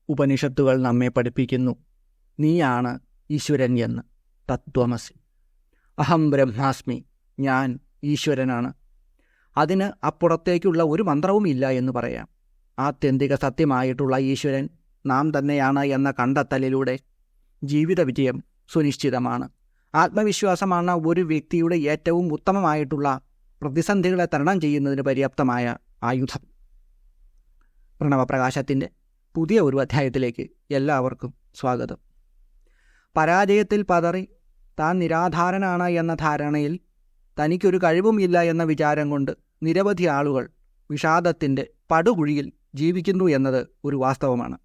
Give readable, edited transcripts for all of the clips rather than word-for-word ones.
ഉപനിഷത്തുകൾ നമ്മെ പഠിപ്പിക്കുന്നു, നീയാണ് ഈശ്വരൻ എന്ന്. തത്വമസി. അഹം ബ്രഹ്മാസ്മി, ഞാൻ ഈശ്വരനാണ്. അതിന് അപ്പുറത്തേക്കുള്ള ഒരു മന്ത്രവും ഇല്ല എന്ന് പറയാം. ആത്യന്തിക സത്യമായിട്ടുള്ള ഈശ്വരൻ നാം തന്നെയാണ് എന്ന കണ്ടെത്തലിലൂടെ ജീവിത വിജയം സുനിശ്ചിതമാണ്. ആത്മവിശ്വാസമാണ് ഒരു വ്യക്തിയുടെ ഏറ്റവും ഉത്തമമായിട്ടുള്ള പ്രതിസന്ധികളെ തരണം ചെയ്യുന്നതിന് പര്യാപ്തമായ ആയുധം. പ്രണവപ്രകാശത്തിൻ്റെ പുതിയ ഒരു അധ്യായത്തിലേക്ക് എല്ലാവർക്കും സ്വാഗതം. പരാജയത്തിൽ പതറി താൻ നിരാധാരനാണ് എന്ന ധാരണയിൽ തനിക്കൊരു കഴിവുമില്ല എന്ന വിചാരം കൊണ്ട് നിരവധി ആളുകൾ വിഷാദത്തിൻ്റെ പടുകുഴിയിൽ ജീവിക്കുന്നു എന്നത് ഒരു വാസ്തവമാണ്.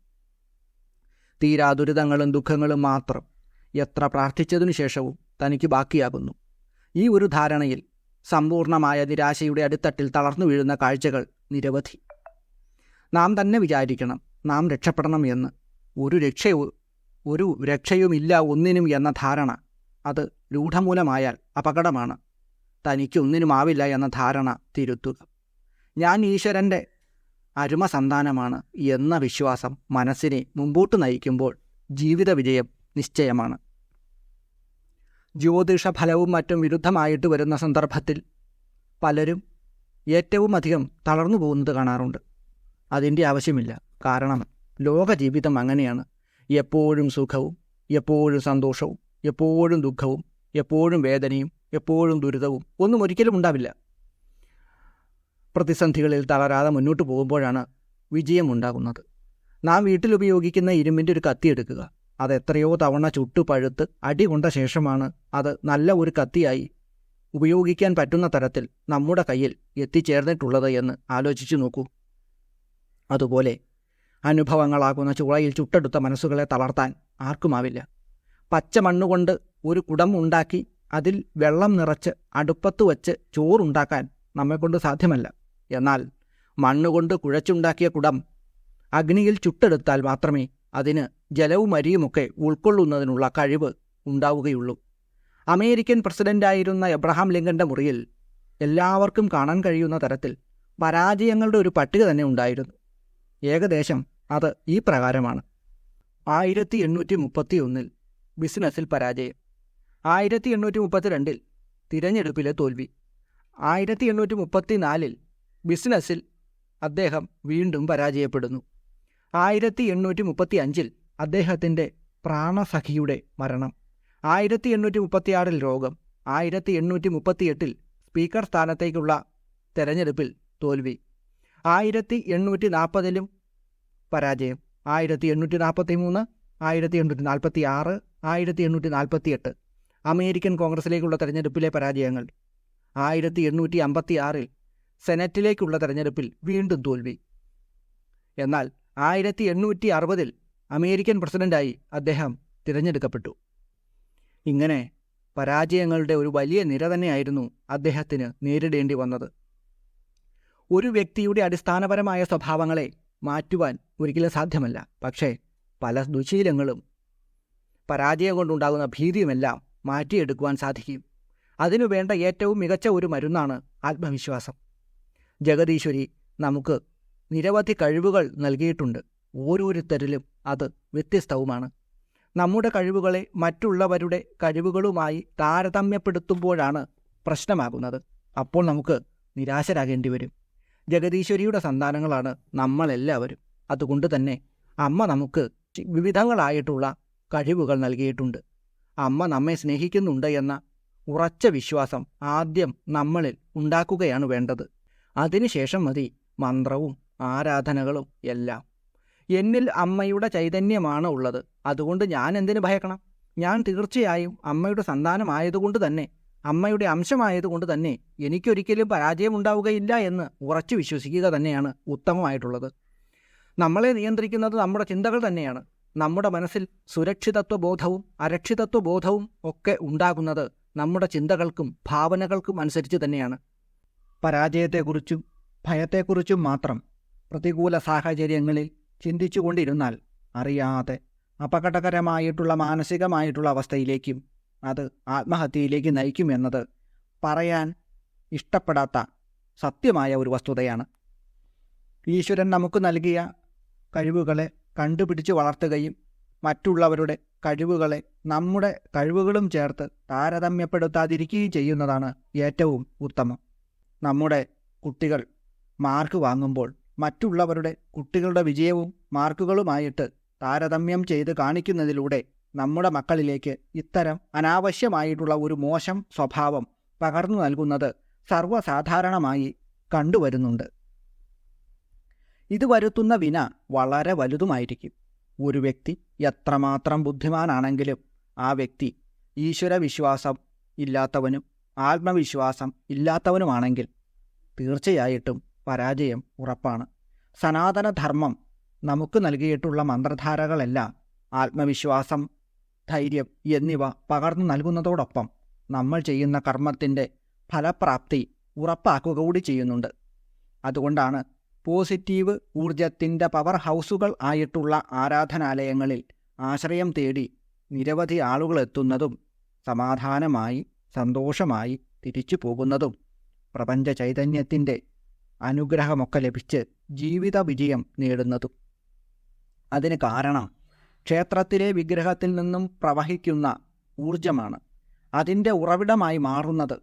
തീരാ ദുരിതങ്ങളും ദുഃഖങ്ങളും മാത്രം എത്ര പ്രാർത്ഥിച്ചതിനു ശേഷവും തനിക്ക് ബാക്കിയാകുന്നു. ഈ ഒരു ധാരണയിൽ സമ്പൂർണമായ നിരാശയുടെ അടിത്തട്ടിൽ തളർന്നു വീഴുന്ന കാഴ്ചകൾ നിരവധി. നാം തന്നെ വിചാരിക്കണം നാം രക്ഷപ്പെടണം എന്ന്. ഒരു രക്ഷയുമില്ല ഒന്നിനും എന്ന ധാരണ, അത് രൂഢമൂലമായാൽ അപകടമാണ്. തനിക്കൊന്നിനുമാവില്ല എന്ന ധാരണ തിരുത്തുക. ഞാൻ ഈശ്വരൻ്റെ അരുമ സന്താനമാണ് എന്ന വിശ്വാസം മനസ്സിനെ മുമ്പോട്ട് നയിക്കുമ്പോൾ ജീവിത വിജയം നിശ്ചയമാണ്. ജ്യോതിഷ ഫലവും മറ്റും വിരുദ്ധമായിട്ട് വരുന്ന സന്ദർഭത്തിൽ പലരും ഏറ്റവും അധികം തളർന്നു പോകുന്നത് കാണാറുണ്ട്. അതിൻ്റെ ആവശ്യമില്ല. കാരണം ലോകജീവിതം അങ്ങനെയാണ്. എപ്പോഴും സുഖവും, എപ്പോഴും സന്തോഷവും, എപ്പോഴും ദുഃഖവും, എപ്പോഴും വേദനയും, എപ്പോഴും ദുരിതവും ഒന്നും ഒരിക്കലും ഉണ്ടാവില്ല. പ്രതിസന്ധികളിൽ തളരാതെ മുന്നോട്ട് പോകുമ്പോഴാണ് വിജയമുണ്ടാകുന്നത്. നാം വീട്ടിൽ ഉപയോഗിക്കുന്ന ഇരുമ്പിൻ്റെ ഒരു കത്തി എടുക്കുക. അത് എത്രയോ തവണ ചുട്ടുപഴുത്ത് അടി കൊണ്ട ശേഷമാണ് അത് നല്ല ഒരു കത്തിയായി ഉപയോഗിക്കാൻ പറ്റുന്ന തരത്തിൽ നമ്മുടെ കയ്യിൽ എത്തിച്ചേർന്നിട്ടുള്ളത് എന്ന് ആലോചിച്ചു നോക്കൂ. അതുപോലെ അനുഭവങ്ങളാകുന്ന ചുളയിൽ ചുട്ടെടുത്ത മനസ്സുകളെ തളർത്താൻ ആർക്കുമാവില്ല. പച്ച മണ്ണുകൊണ്ട് ഒരു കുടം ഉണ്ടാക്കി അതിൽ വെള്ളം നിറച്ച് അടുപ്പത്ത് വച്ച് ചോറുണ്ടാക്കാൻ നമ്മെക്കൊണ്ട് സാധ്യമല്ല. എന്നാൽ മണ്ണുകൊണ്ട് കുഴച്ചുണ്ടാക്കിയ കുടം അഗ്നിയിൽ ചുട്ടെടുത്താൽ മാത്രമേ അതിന് ജലവും അരിയുമൊക്കെ ഉൾക്കൊള്ളുന്നതിനുള്ള കഴിവ് ഉണ്ടാവുകയുള്ളൂ. അമേരിക്കൻ പ്രസിഡൻ്റായിരുന്ന എബ്രഹാം ലിങ്കൻ്റെ മുറിയിൽ എല്ലാവർക്കും കാണാൻ കഴിയുന്ന തരത്തിൽ പരാജയങ്ങളുടെ ഒരു പട്ടിക തന്നെ ഉണ്ടായിരുന്നു. ഏകദേശം അത് ഈ പ്രകാരമാണ്: 1831 ബിസിനസ്സിൽ പരാജയം, 1832 തിരഞ്ഞെടുപ്പിലെ തോൽവി, 1834 ബിസിനസ്സിൽ അദ്ദേഹം വീണ്ടും പരാജയപ്പെടുന്നു, 1835 അദ്ദേഹത്തിൻ്റെ പ്രാണസഖിയുടെ മരണം, 1836 രോഗം, 1838 സ്പീക്കർ സ്ഥാനത്തേക്കുള്ള തെരഞ്ഞെടുപ്പിൽ തോൽവി, 1840 പരാജയം, 1843, 1846, 1848 അമേരിക്കൻ കോൺഗ്രസിലേക്കുള്ള തെരഞ്ഞെടുപ്പിലെ പരാജയങ്ങൾ, 1856 സെനറ്റിലേക്കുള്ള തെരഞ്ഞെടുപ്പിൽ വീണ്ടും തോൽവി. എന്നാൽ 1860 അമേരിക്കൻ പ്രസിഡൻ്റായി അദ്ദേഹം തിരഞ്ഞെടുക്കപ്പെട്ടു. ഇങ്ങനെ പരാജയങ്ങളുടെ ഒരു വലിയ നിര തന്നെയായിരുന്നു അദ്ദേഹത്തിന് നേരിടേണ്ടി വന്നത്. ഒരു വ്യക്തിയുടെ അടിസ്ഥാനപരമായ സ്വഭാവങ്ങളെ മാറ്റുവാൻ ഒരിക്കലും സാധ്യമല്ല. പക്ഷേ പല ദുശീലങ്ങളും പരാജയം കൊണ്ടുണ്ടാകുന്ന ഭീതിയുമെല്ലാം മാറ്റിയെടുക്കുവാൻ സാധിക്കും. അതിനു വേണ്ട ഏറ്റവും മികച്ച ഒരു മരുന്നാണ് ആത്മവിശ്വാസം. ജഗദീശ്വരി നമുക്ക് നിരവധി കഴിവുകൾ നൽകിയിട്ടുണ്ട്. ഓരോരുത്തരിലും അത് വ്യത്യസ്തവുമാണ്. നമ്മുടെ കഴിവുകളെ മറ്റുള്ളവരുടെ കഴിവുകളുമായി താരതമ്യപ്പെടുത്തുമ്പോഴാണ് പ്രശ്നമാകുന്നത്. അപ്പോൾ നമുക്ക് നിരാശരാകേണ്ടി വരും. ജഗദീശ്വരിയുടെ സന്താനങ്ങളാണ് നമ്മളെല്ലാവരും. അതുകൊണ്ട് തന്നെ അമ്മ നമുക്ക് വിവിധങ്ങളായിട്ടുള്ള കഴിവുകൾ നൽകിയിട്ടുണ്ട്. അമ്മ നമ്മെ സ്നേഹിക്കുന്നുണ്ട് എന്ന ഉറച്ച വിശ്വാസം ആദ്യം നമ്മളിൽ ഉണ്ടാക്കുകയാണ് വേണ്ടത്. അതിനുശേഷം മതി മന്ത്രവും ആരാധനകളും എല്ലാം. എന്നിൽ അമ്മയുടെ ചൈതന്യമാണ് ഉള്ളത്. അതുകൊണ്ട് ഞാൻ എന്തിനു ഭയക്കണം? ഞാൻ തീർച്ചയായും അമ്മയുടെ സന്താനമായതുകൊണ്ട് തന്നെ, അമ്മയുടെ അംശമായതുകൊണ്ട് തന്നെ എനിക്കൊരിക്കലും പരാജയമുണ്ടാവുകയില്ല എന്ന് ഉറച്ചു വിശ്വസിക്കുക തന്നെയാണ് ഉത്തമമായിട്ടുള്ളത്. നമ്മളെ നിയന്ത്രിക്കുന്നത് നമ്മുടെ ചിന്തകൾ തന്നെയാണ്. നമ്മുടെ മനസ്സിൽ സുരക്ഷിതത്വബോധവും അരക്ഷിതത്വബോധവും ഒക്കെ ഉണ്ടാകുന്നത് നമ്മുടെ ചിന്തകൾക്കും ഭാവനകൾക്കും അനുസരിച്ച് തന്നെയാണ്. പരാജയത്തെക്കുറിച്ചും ഭയത്തെക്കുറിച്ചും മാത്രം പ്രതികൂല സാഹചര്യങ്ങളിൽ ചിന്തിച്ചുകൊണ്ടിരുന്നാൽ അറിയാതെ അപകടകരമായിട്ടുള്ള മാനസികമായിട്ടുള്ള അവസ്ഥയിലേക്കും അത് ആത്മഹത്യയിലേക്ക് നയിക്കുമെന്നത് പറയാൻ ഇഷ്ടപ്പെടാത്ത സത്യമായ ഒരു വസ്തുതയാണ്. ഈശ്വരൻ നമുക്ക് നൽകിയ കഴിവുകളെ കണ്ടുപിടിച്ച് വളർത്തുകയും മറ്റുള്ളവരുടെ കഴിവുകളെ നമ്മുടെ കഴിവുകളും ചേർത്ത് താരതമ്യപ്പെടുത്താതിരിക്കുകയും ചെയ്യുന്നതാണ് ഏറ്റവും ഉത്തമം. നമ്മുടെ കുട്ടികൾ മാർക്ക് വാങ്ങുമ്പോൾ മറ്റുള്ളവരുടെ കുട്ടികളുടെ വിജയവും മാർക്കുകളുമായിട്ട് താരതമ്യം ചെയ്ത് കാണിക്കുന്നതിലൂടെ നമ്മുടെ മക്കളിലേക്ക് ഇത്തരം അനാവശ്യമായിട്ടുള്ള ഒരു മോശം സ്വഭാവം പകർന്നു നൽകുന്നത് സർവ്വസാധാരണമായി കണ്ടുവരുന്നുണ്ട്. ഇത് വരുത്തുന്ന വിന വളരെ വലുതുമായിരിക്കും. ഒരു വ്യക്തി എത്രമാത്രം ബുദ്ധിമാനാണെങ്കിലും ആ വ്യക്തി ഈശ്വരവിശ്വാസം ഇല്ലാത്തവനും ആത്മവിശ്വാസം ഇല്ലാത്തവനുമാണെങ്കിൽ തീർച്ചയായിട്ടും പരാജയം ഉറപ്പാണ്. സനാതനധർമ്മം നമുക്ക് നൽകിയിട്ടുള്ള മന്ത്രധാരകളെല്ലാം ആത്മവിശ്വാസം, ധൈര്യം എന്നിവ പകർന്നു നൽകുന്നതോടൊപ്പം നമ്മൾ ചെയ്യുന്ന കർമ്മത്തിൻ്റെ ഫലപ്രാപ്തി ഉറപ്പാക്കുക കൂടി ചെയ്യുന്നുണ്ട്. അതുകൊണ്ടാണ് പോസിറ്റീവ് ഊർജത്തിൻ്റെ പവർ ഹൗസുകൾ ആയിട്ടുള്ള ആരാധനാലയങ്ങളിൽ ആശ്രയം തേടി നിരവധി ആളുകൾ എത്തുന്നതും സമാധാനമായി സന്തോഷമായി തിരിച്ചു പോകുന്നതും പ്രപഞ്ച ചൈതന്യത്തിൻ്റെ അനുഗ്രഹമൊക്കെ ലഭിച്ച് ജീവിത വിജയം നേടുന്നതും. അതിന് കാരണം ക്ഷേത്രത്തിലെ വിഗ്രഹത്തിൽ നിന്നും പ്രവഹിക്കുന്ന ഊർജമാണ്. അതിൻ്റെ ഉറവിടമായി മാറുന്നത്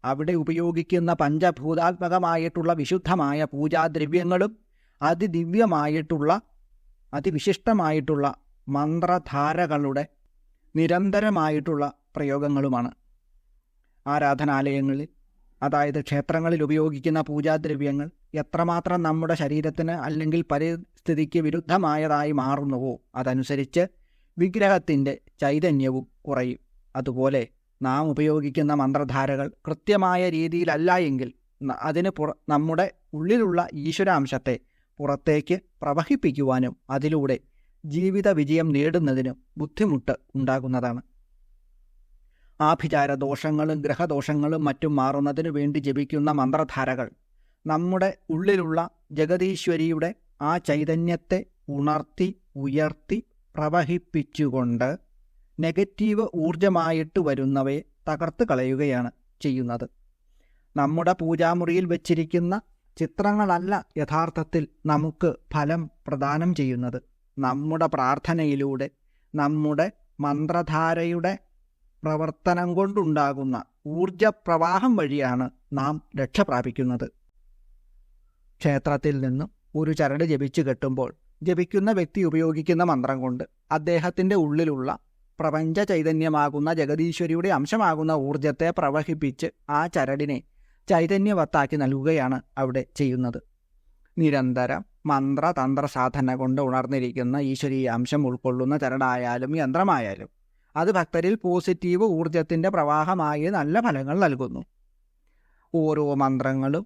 അവിടെ ഉപയോഗിക്കുന്ന പഞ്ചഭൂതാത്മകമായിട്ടുള്ള വിശുദ്ധമായ പൂജാദ്രവ്യങ്ങളും അതിദിവ്യമായിട്ടുള്ള അതിവിശിഷ്ടമായിട്ടുള്ള മന്ത്രധാരകളുടെ നിരന്തരമായിട്ടുള്ള പ്രയോഗങ്ങളുമാണ്. ആരാധനാലയങ്ങളിൽ, അതായത് ക്ഷേത്രങ്ങളിൽ ഉപയോഗിക്കുന്ന പൂജാദ്രവ്യങ്ങൾ എത്രമാത്രം നമ്മുടെ ശരീരത്തിന് അല്ലെങ്കിൽ പരിസ്ഥിതിക്ക് വിരുദ്ധമായതായി മാറുന്നുവോ അതനുസരിച്ച് വിഗ്രഹത്തിൻ്റെ ചൈതന്യവും കുറയും. അതുപോലെ നാം ഉപയോഗിക്കുന്ന മന്ത്രധാരകൾ കൃത്യമായ രീതിയിലല്ല എങ്കിൽ അതിന് നമ്മുടെ ഉള്ളിലുള്ള ഈശ്വരാംശത്തെ പുറത്തേക്ക് പ്രവഹിപ്പിക്കുവാനും അതിലൂടെ ജീവിത വിജയം നേടുന്നതിനും ബുദ്ധിമുട്ട് ഉണ്ടാകുന്നതാണ്. ആഭിചാര ദോഷങ്ങളും ഗ്രഹദോഷങ്ങളും മറ്റും മാറുന്നതിനു വേണ്ടി ജപിക്കുന്ന മന്ത്രധാരകൾ നമ്മുടെ ഉള്ളിലുള്ള ജഗതീശ്വരിയുടെ ആ ചൈതന്യത്തെ ഉണർത്തി ഉയർത്തി പ്രവഹിപ്പിച്ചുകൊണ്ട് നെഗറ്റീവ് ഊർജമായിട്ട് വരുന്നവയെ തകർത്ത് കളയുകയാണ് ചെയ്യുന്നത്. നമ്മുടെ പൂജാമുറിയിൽ വച്ചിരിക്കുന്ന ചിത്രങ്ങളല്ല യഥാർത്ഥത്തിൽ നമുക്ക് ഫലം പ്രദാനം ചെയ്യുന്നത്. നമ്മുടെ പ്രാർത്ഥനയിലൂടെ, നമ്മുടെ മന്ത്രധാരയുടെ പ്രവർത്തനം കൊണ്ടുണ്ടാകുന്ന ഊർജപ്രവാഹം വഴിയാണ് നാം രക്ഷ പ്രാപിക്കുന്നത്. ക്ഷേത്രത്തിൽ നിന്നും ഒരു ചരട് ജപിച്ചു കെട്ടുമ്പോൾ ജപിക്കുന്ന വ്യക്തി ഉപയോഗിക്കുന്ന മന്ത്രം കൊണ്ട് അദ്ദേഹത്തിൻ്റെ ഉള്ളിലുള്ള പ്രപഞ്ച ചൈതന്യമാകുന്ന ജഗതീശ്വരിയുടെ അംശമാകുന്ന ഊർജത്തെ പ്രവഹിപ്പിച്ച് ആ ചരടിനെ ചൈതന്യവത്താക്കി നൽകുകയാണ് അവിടെ ചെയ്യുന്നത്. നിരന്തരം മന്ത്രതന്ത്ര സാധന കൊണ്ട് ഉണർന്നിരിക്കുന്ന ഈശ്വരീയ അംശം ഉൾക്കൊള്ളുന്ന ചരടായാലും യന്ത്രമായാലും അത് ഭക്തരിൽ പോസിറ്റീവ് ഊർജത്തിൻ്റെ പ്രവാഹമായി നല്ല ഫലങ്ങൾ നൽകുന്നു. ഓരോ മന്ത്രങ്ങളും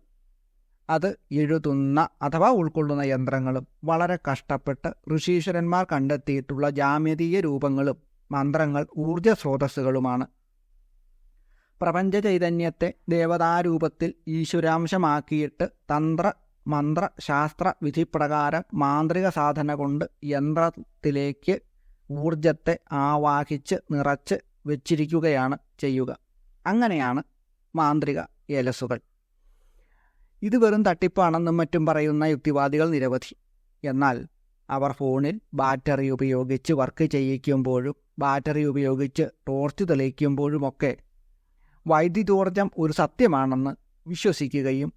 അത് എഴുതുന്ന അഥവാ ഉൾക്കൊള്ളുന്ന യന്ത്രങ്ങളും വളരെ കഷ്ടപ്പെട്ട് ഋഷീശ്വരന്മാർ കണ്ടെത്തിയിട്ടുള്ള ജാമ്യതീയ രൂപങ്ങളും മന്ത്രങ്ങൾ ഊർജ സ്രോതസ്സുകളുമാണ്. പ്രപഞ്ച ചൈതന്യത്തെ ദേവതാരൂപത്തിൽ ഈശ്വരാംശമാക്കിയിട്ട് തന്ത്ര മന്ത്ര ശാസ്ത്ര വിധിപ്രകാരം മാന്ത്രിക സാധന കൊണ്ട് യന്ത്രത്തിലേക്ക് ഊർജത്തെ ആവാഹിച്ച് നിറച്ച് വെച്ചിരിക്കുകയാണ് ചെയ്യുക. അങ്ങനെയാണ് മാന്ത്രിക ഏലസുകൾ. ഇത് വെറും തട്ടിപ്പാണെന്നും മറ്റും പറയുന്ന യുക്തിവാദികൾ നിരവധി. എന്നാൽ അവർ ഫോണിൽ ബാറ്ററി ഉപയോഗിച്ച് വർക്ക് ചെയ്യിക്കുമ്പോഴും ബാറ്ററി ഉപയോഗിച്ച് ടോർച്ച് തെളിയിക്കുമ്പോഴുമൊക്കെ വൈദ്യുതോർജം ഒരു സത്യമാണെന്ന് വിശ്വസിക്കുകയും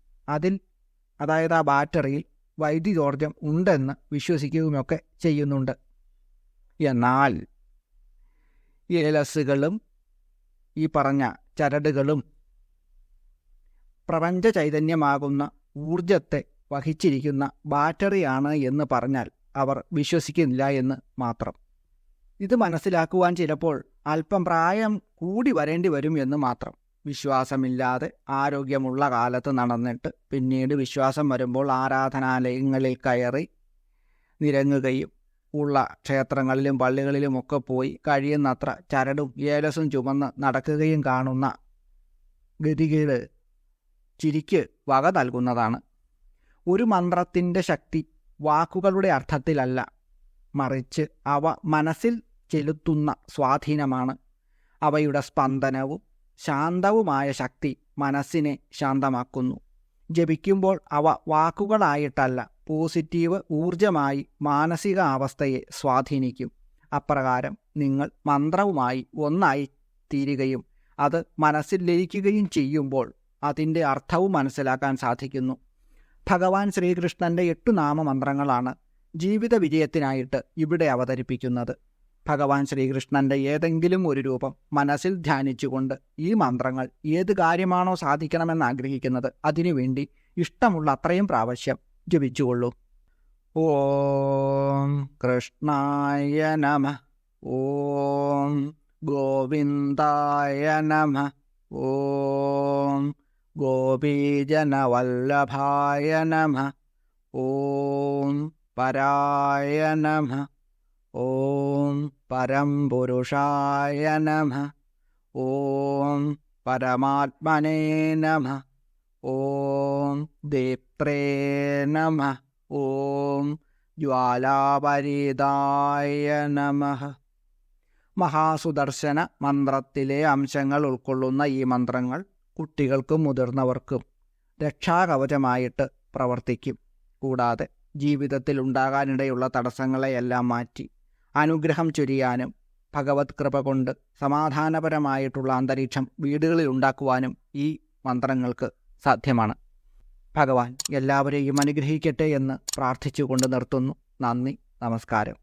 അതായത് ആ ബാറ്ററിയിൽ വൈദ്യുതോർജം ഉണ്ടെന്ന് വിശ്വസിക്കുകയുമൊക്കെ ചെയ്യുന്നുണ്ട്. എന്നാൽ ഏലസുകളും ഈ പറഞ്ഞ ചരടുകളും പ്രപഞ്ച ചൈതന്യമാകുന്ന ഊർജത്തെ വഹിച്ചിരിക്കുന്ന ബാറ്ററിയാണ് എന്ന് പറഞ്ഞാൽ അവർ വിശ്വസിക്കുന്നില്ല എന്ന് മാത്രം. ഇത് മനസ്സിലാക്കുവാൻ ചിലപ്പോൾ അല്പം പ്രായം കൂടി വരേണ്ടി വരും എന്ന് മാത്രം. വിശ്വാസമില്ലാതെ ആരോഗ്യമുള്ള കാലത്ത് നടന്നിട്ട് പിന്നീട് വിശ്വാസം വരുമ്പോൾ ആരാധനാലയങ്ങളിൽ കയറി നിരങ്ങുകയും ഉള്ള ക്ഷേത്രങ്ങളിലും പള്ളികളിലുമൊക്കെ പോയി കഴിയുന്നത്ര ചരടും ഏലസും ചുമന്ന് നടക്കുകയും കാണുന്ന ഗതികേട് ചിരിക്ക് വക നൽകുന്നതാണ്. ഒരു മന്ത്രത്തിൻ്റെ ശക്തി വാക്കുകളുടെ അർത്ഥത്തിലല്ല, മറിച്ച് അവ മനസ്സിൽ ചെലുത്തുന്ന സ്വാധീനമാണ്. അവയുടെ സ്പന്ദനവും ശാന്തവുമായ ശക്തി മനസ്സിനെ ശാന്തമാക്കുന്നു. ജപിക്കുമ്പോൾ അവ വാക്കുകളായിട്ടല്ല, പോസിറ്റീവ് ഊർജമായി മാനസിക അവസ്ഥയെ സ്വാധീനിക്കും. അപ്രകാരം നിങ്ങൾ മന്ത്രവുമായി ഒന്നായി തീരുകയും അത് മനസ്സിൽ ലയിക്കുകയും ചെയ്യുമ്പോൾ അതിൻ്റെ അർത്ഥവും മനസ്സിലാക്കാൻ സാധിക്കുന്നു. ഭഗവാൻ ശ്രീകൃഷ്ണൻ്റെ 8 നാമമന്ത്രങ്ങളാണ് ജീവിത വിജയത്തിനായിട്ട് ഇവിടെ അവതരിപ്പിക്കുന്നത്. ഭഗവാൻ ശ്രീകൃഷ്ണൻ്റെ ഏതെങ്കിലും ഒരു രൂപം മനസ്സിൽ ധ്യാനിച്ചുകൊണ്ട് ഈ മന്ത്രങ്ങൾ ഏത് കാര്യമാണോ സാധിക്കണമെന്ന് ആഗ്രഹിക്കുന്നത് അതിനുവേണ്ടി ഇഷ്ടമുള്ള അത്രയും പ്രാവശ്യം ജപിച്ചുകൊള്ളൂ. ഓം കൃഷ്ണായ നമഃ. ഓം ഗോവിന്ദായ നമഃ. ഓം ഗോപീജനവല്ലഭായ നമഃ. ഓം പരായ നമഃ. ഓം പരംപുരുഷായ നമഃ. ഓം പരമാത്മനേ നമഃ. ഓം ദീപ്ത്രേ നമഃ. ഓം ജ്വാലാപരീതായ നമഃ. മഹാസുദർശന മന്ത്രത്തിലെ അംശങ്ങൾ ഉൾക്കൊള്ളുന്ന ഈ മന്ത്രങ്ങൾ കുട്ടികൾക്കും മുതിർന്നവർക്കും രക്ഷാകവചമായിട്ട് പ്രവർത്തിക്കും. കൂടാതെ ജീവിതത്തിൽ ഉണ്ടാകാനിടയുള്ള തടസ്സങ്ങളെയെല്ലാം മാറ്റി അനുഗ്രഹം ചൊരിയാനും ഭഗവത് കൃപ കൊണ്ട് സമാധാനപരമായിട്ടുള്ള അന്തരീക്ഷം വീടുകളിൽ ഉണ്ടാക്കുവാനും ഈ മന്ത്രങ്ങൾക്ക് സാധ്യമാണ്. ഭഗവാൻ എല്ലാവരെയും അനുഗ്രഹിക്കട്ടെ എന്ന് പ്രാർത്ഥിച്ചുകൊണ്ട് നിർത്തുന്നു. നന്ദി, നമസ്കാരം.